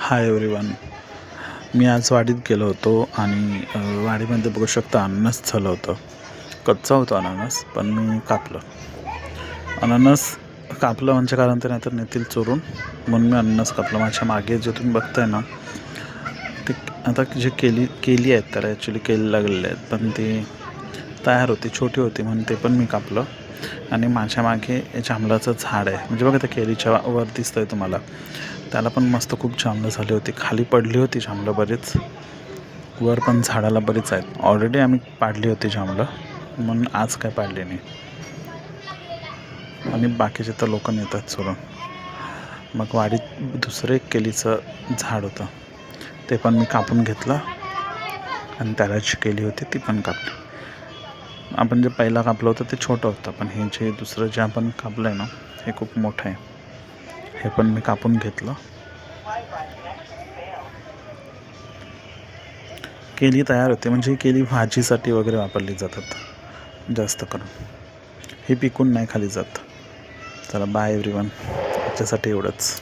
Hi everyone. मी आज वाडीत गेलो होतो आणि वाडीमध्ये बघू शकता अननस झालं होतं. कच्चा होता अननस, पण मी कापलं. अननस कापलं म्हणजे कारण ते नाहीतर नेतील चोरून, म्हणून मी अननस कापलं. माझ्या मागे जे तुम्ही बघताय ना, ते आता जे केली आहेत त्याला ॲक्च्युली केली लागलेले आहेत, पण ती तयार होती, छोटी होती म्हणून ते पण मी कापलं. आणि माझ्या मागे जांभळाचं झाड आहे, म्हणजे बघा त्या केळीच्या वर दिसतंय तुम्हाला, त्याला पण मस्त खूप जांभळं झाली होती. खाली पडली होती जांभळं बरीच, वर पण झाडाला बरीच आहेत. ऑलरेडी आम्ही पाडली होती जांभळं, म्हणून आज काय पाडली नाही. आणि बाकीचे तर लोक नेतात सोडून. मग वाडीत दुसरं एक केळीचं झाड होतं, ते पण मी कापून घेतलं आणि त्याला जी केली होती ती पण कापली. आपण जे पहिला कापलं होतं ते छोटं होतं, पण हे जे दुसरं जे आपण कापलं आहे ना, हे खूप मोठं आहे. हे पण मी कापून घेतलं. केळी तयार होते, म्हणजे ही केळी भाजीसाठी वगैरे वापरली जातात जास्त करून. हे पिकून नाही खाली जात. चला बाय एव्हरीवन, याच्यासाठी एवढंच.